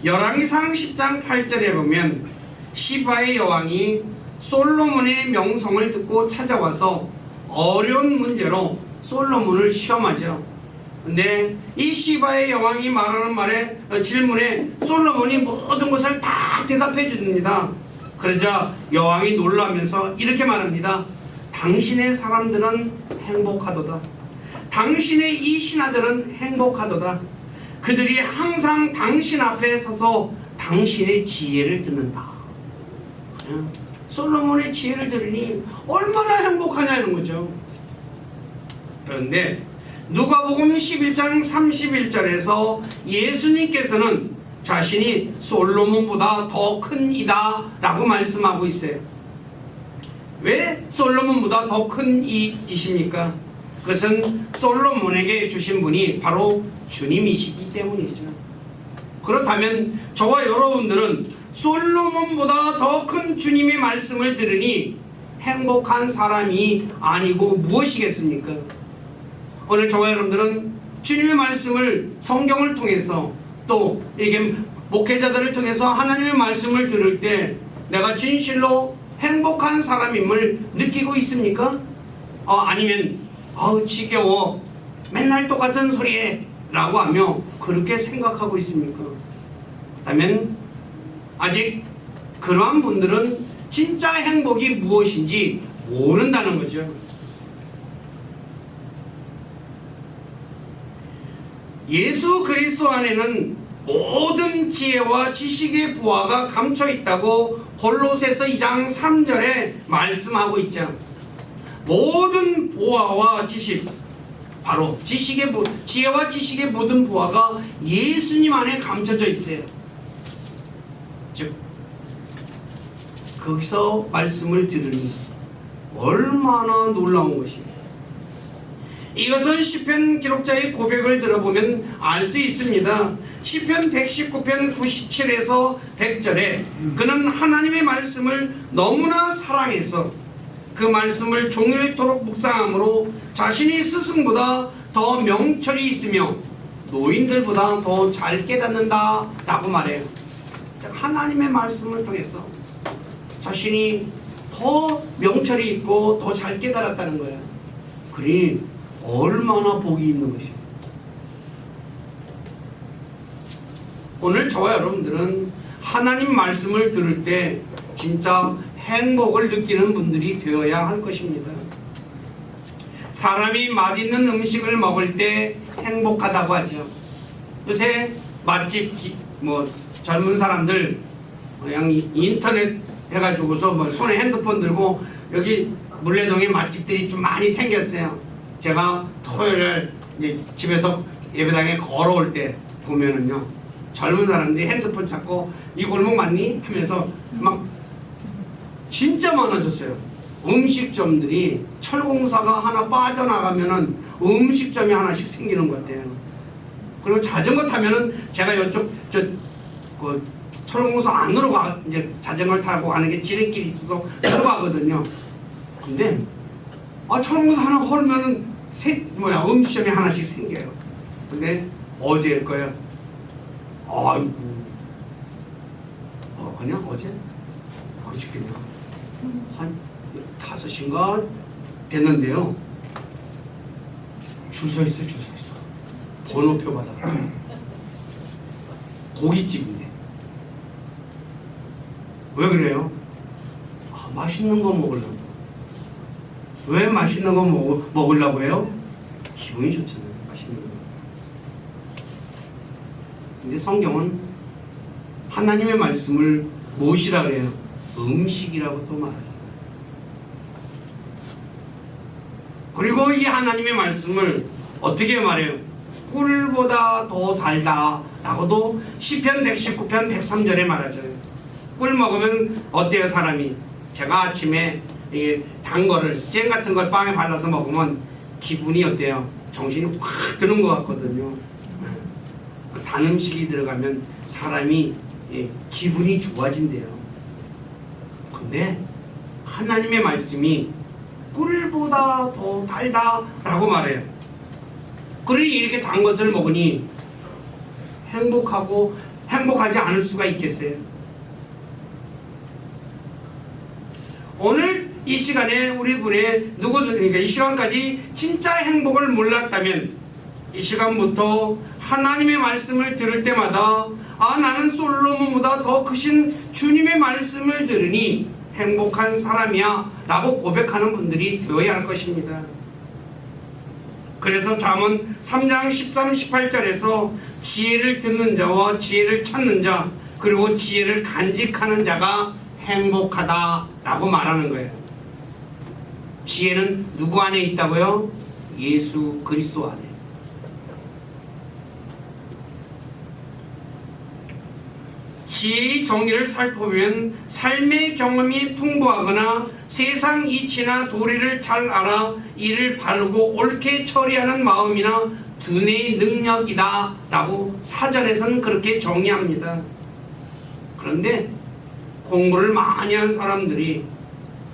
열왕기상 10장 8절에 보면 시바의 여왕이 솔로몬의 명성을 듣고 찾아와서 어려운 문제로 솔로몬을 시험하죠. 근데 이 시바의 여왕이 말하는 질문에 솔로몬이 모든 것을 다 대답해 줍니다. 그러자 여왕이 놀라면서 이렇게 말합니다. 당신의 사람들은 행복하도다. 당신의 이 신하들은 행복하도다. 그들이 항상 당신 앞에 서서 당신의 지혜를 듣는다. 솔로몬의 지혜를 들으니 얼마나 행복하냐는 거죠. 그런데 누가복음 11장 31절에서 예수님께서는 자신이 솔로몬보다 더 큰 이다 라고 말씀하고 있어요. 왜 솔로몬보다 더 큰 이십니까? 그것은 솔로몬에게 주신 분이 바로 주님이시기 때문이죠. 그렇다면 저와 여러분들은 솔로몬보다 더 큰 주님의 말씀을 들으니 행복한 사람이 아니고 무엇이겠습니까? 오늘 저와 여러분들은 주님의 말씀을 성경을 통해서 또 이게 목회자들을 통해서 하나님의 말씀을 들을 때 내가 진실로 행복한 사람임을 느끼고 있습니까? 아니면 지겨워 맨날 똑같은 소리에 라고 하며 그렇게 생각하고 있습니까? 그렇다면 아직 그러한 분들은 진짜 행복이 무엇인지 모른다는 거죠. 예수 그리스도 안에는 모든 지혜와 지식의 보화가 감춰 있다고 골로새서 2장 3절에 말씀하고 있죠. 모든 보화와 지식, 바로 지혜와 지식의 모든 보화가 예수님 안에 감춰져 있어요. 즉 거기서 말씀을 들으니 얼마나 놀라운 것이에요. 이것은 시편 기록자의 고백을 들어보면 알 수 있습니다. 시편 119편 97에서 100절에 그는 하나님의 말씀을 너무나 사랑해서 그 말씀을 종일토록 묵상함으로 자신이 스승보다 더 명철이 있으며 노인들보다 더 잘 깨닫는다 라고 말해요. 하나님의 말씀을 통해서 자신이 더 명철이 있고 더 잘 깨달았다는 거예요. 그러니 얼마나 복이 있는 것이에요. 오늘 저와 여러분들은 하나님 말씀을 들을 때 진짜 행복을 느끼는 분들이 되어야 할 것입니다. 사람이 맛있는 음식을 먹을 때 행복하다고 하죠. 요새 맛집 젊은 사람들 그냥 인터넷 해가지고서 손에 핸드폰 들고 여기 물레동에 맛집들이 좀 많이 생겼어요. 제가 토요일 이제 집에서 예배당에 걸어올 때 보면은요, 젊은 사람들이 핸드폰 찾고 이 골목 맞니? 하면서 막 진짜 많아졌어요. 음식점들이 철공사가 하나 빠져나가면은 음식점이 하나씩 생기는 것 같아요. 그리고 자전거 타면은 제가 이쪽 그 철공사 안으로 이제 자전거를 타고 가는 게 지름길이 있어서 들어가거든요. 근데 철공사 하나 헐면은 음식점이 하나씩 생겨요. 근데 어제일 거예요. 아이고, 아니야 어제? 그저께냐? 한 5시인가 됐는데요. 줄 서 있어요. 줄 서 있어. 번호표 받아라. 고깃집인데. 왜 그래요? 아, 맛있는 거 먹으려고. 왜 맛있는 거 먹으려고 해요? 기분이 좋잖아요. 맛있는 거. 근데 성경은 하나님의 말씀을 무엇이라 그래요? 음식이라고 또 말해요. 그리고 이 하나님의 말씀을 어떻게 말해요? 꿀보다 더 달다 라고도 시편 119편 103절에 말하죠. 꿀 먹으면 어때요 사람이? 제가 아침에 이게 단 거를 잼 같은 걸 빵에 발라서 먹으면 기분이 어때요? 정신이 확 드는 것 같거든요. 단 음식이 들어가면 사람이 기분이 좋아진대요. 근데 하나님의 말씀이 꿀보다 더 달다라고 말해요. 그러니 이렇게 단 것을 먹으니 행복하지 않을 수가 있겠어요? 오늘 이 시간에 우리 군에 누구든가 이 시간까지 진짜 행복을 몰랐다면 이 시간부터 하나님의 말씀을 들을 때마다 아, 나는 솔로몬보다 더 크신 주님의 말씀을 들으니 행복한 사람이야 라고 고백하는 분들이 되어야 할 것입니다. 그래서 잠언 3장 13, 18절에서 지혜를 듣는 자와 지혜를 찾는 자 그리고 지혜를 간직하는 자가 행복하다 라고 말하는 거예요. 지혜는 누구 안에 있다고요? 예수 그리스도 안에. 지혜의 정의를 살펴보면 삶의 경험이 풍부하거나 세상 이치나 도리를 잘 알아 이를 바르고 옳게 처리하는 마음이나 두뇌의 능력이다 라고 사전에서는 그렇게 정의합니다. 그런데 공부를 많이 한 사람들이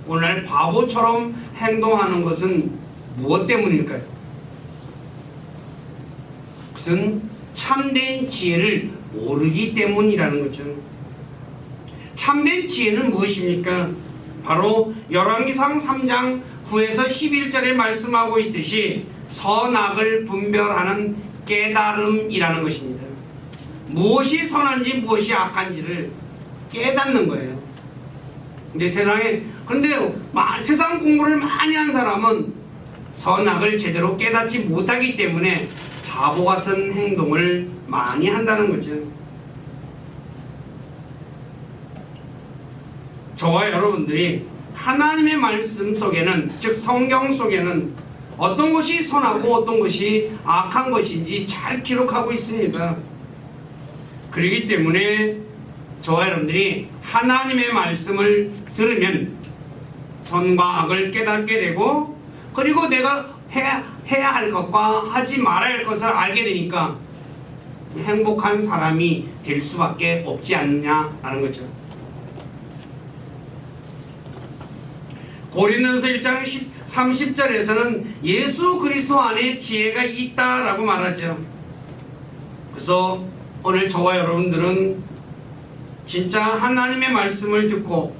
오늘 바보처럼 행동하는 것은 무엇 때문일까요? 그것은 참된 지혜를 모르기 때문이라는 거죠. 참된 지혜는 무엇입니까? 바로 열왕기상 3장 9에서 11절에 말씀하고 있듯이 선악을 분별하는 깨달음이라는 것입니다. 무엇이 선한지 무엇이 악한지를 깨닫는 거예요. 근데 그런데 세상 공부를 많이 한 사람은 선악을 제대로 깨닫지 못하기 때문에 바보 같은 행동을 많이 한다는 거죠. 저와 여러분들이 하나님의 말씀 속에는, 즉 성경 속에는 어떤 것이 선하고 어떤 것이 악한 것인지 잘 기록하고 있습니다. 그렇기 때문에 저와 여러분들이 하나님의 말씀을 들으면 선과 악을 깨닫게 되고, 그리고 내가 해야 할 것과 하지 말아야 할 것을 알게 되니까 행복한 사람이 될 수밖에 없지 않느냐라는 거죠. 고린도서 1장 30절에서는 예수 그리스도 안에 지혜가 있다라고 말하죠. 그래서 오늘 저와 여러분들은 진짜 하나님의 말씀을 듣고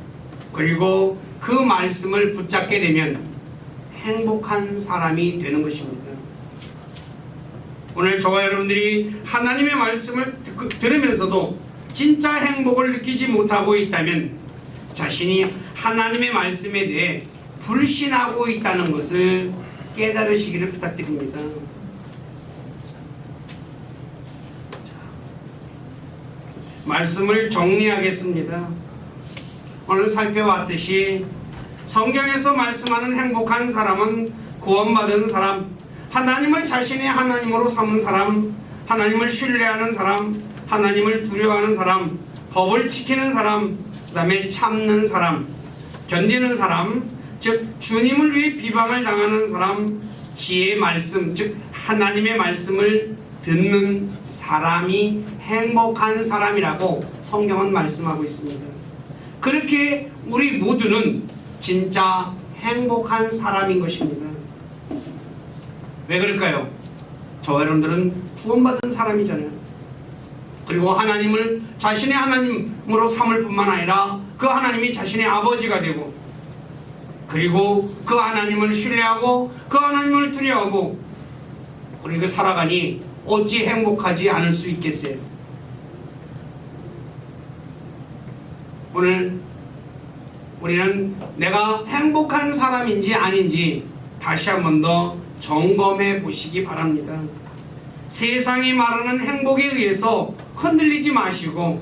그리고 그 말씀을 붙잡게 되면 행복한 사람이 되는 것입니다. 오늘 저와 여러분들이 하나님의 말씀을 들으면서도 진짜 행복을 느끼지 못하고 있다면 자신이 하나님의 말씀에 대해 불신하고 있다는 것을 깨달으시기를 부탁드립니다. 말씀을 정리하겠습니다. 오늘 살펴봤듯이 성경에서 말씀하는 행복한 사람은 구원받은 사람, 하나님을 자신의 하나님으로 삼은 사람, 하나님을 신뢰하는 사람, 하나님을 두려워하는 사람, 법을 지키는 사람, 그 다음에 참는 사람, 견디는 사람, 즉 주님을 위해 비방을 당하는 사람, 지혜의 말씀, 즉 하나님의 말씀을 듣는 사람이 행복한 사람이라고 성경은 말씀하고 있습니다. 그렇게 우리 모두는 진짜 행복한 사람인 것입니다. 왜 그럴까요? 저와 여러분들은 구원받은 사람이잖아요. 그리고 하나님을 자신의 하나님으로 삼을 뿐만 아니라 그 하나님이 자신의 아버지가 되고, 그리고 그 하나님을 신뢰하고 그 하나님을 두려워하고 우리가 살아가니 어찌 행복하지 않을 수 있겠어요? 오늘 우리는 내가 행복한 사람인지 아닌지 다시 한 번 더 점검해 보시기 바랍니다. 세상이 말하는 행복에 의해서 흔들리지 마시고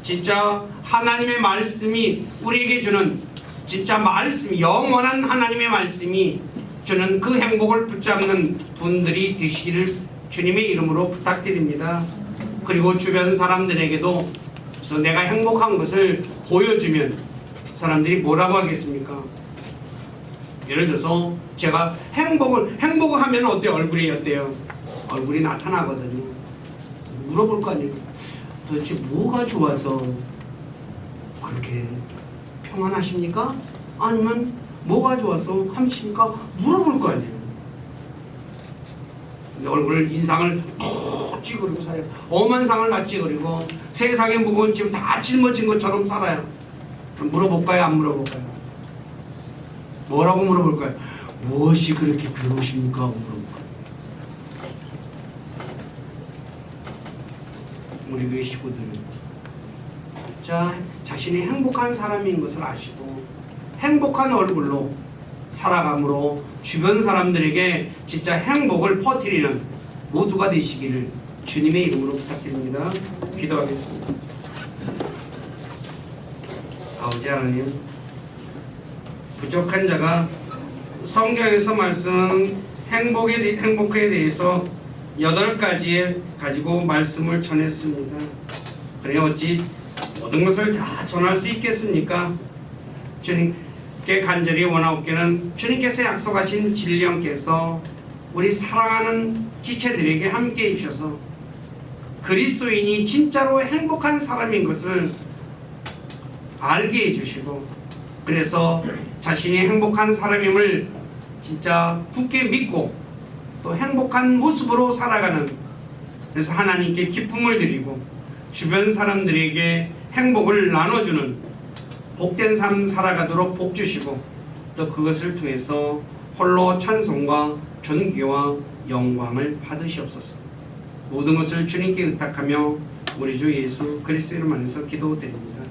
진짜 하나님의 말씀이 우리에게 주는 진짜 말씀, 영원한 하나님의 말씀이 주는 그 행복을 붙잡는 분들이 되시기를 주님의 이름으로 부탁드립니다. 그리고 주변 사람들에게도 그래서 내가 행복한 것을 보여주면 사람들이 뭐라고 하겠습니까? 예를 들어서 제가 행복을 하면 어때요? 얼굴이 어때요? 얼굴이 나타나거든요. 물어볼 거 아니에요. 도대체 뭐가 좋아서 그렇게 평안하십니까? 아니면 뭐가 좋아서 하십니까? 물어볼 거 아니에요. 얼굴 인상을 찌그리고 살아요. 엄한 상을 다 찌그리고 세상의 무거운 짐 다 짊어진 것처럼 살아요. 물어볼까요? 안 물어볼까요? 뭐라고 물어볼까요? 무엇이 그렇게 괴로우십니까? 물어볼까요? 우리 교회 식구들은 자신이 행복한 사람인 것을 아시고 행복한 얼굴로 살아감으로 주변 사람들에게 진짜 행복을 퍼뜨리는 모두가 되시기를 주님의 이름으로 부탁드립니다. 기도하겠습니다. 아버지 하나님, 부족한 자가 성경에서 말씀하는 행복에 대해서 8가지 가지고 말씀을 전했습니다. 그러니 어찌 모든 것을 다 전할 수 있겠습니까? 주님께 간절히 원하옵기는 주님께서 약속하신 진리형께서 우리 사랑하는 지체들에게 함께 해주셔서 그리스도인이 진짜로 행복한 사람인 것을 알게 해주시고 그래서 자신이 행복한 사람임을 진짜 굳게 믿고 또 행복한 모습으로 살아가는 그래서 하나님께 기쁨을 드리고 주변 사람들에게 행복을 나눠주는 복된 삶 살아가도록 복 주시고 또 그것을 통해서 홀로 찬송과 존귀와 영광을 받으시옵소서. 모든 것을 주님께 의탁하며 우리 주 예수 그리스도 이름 안에서 기도드립니다.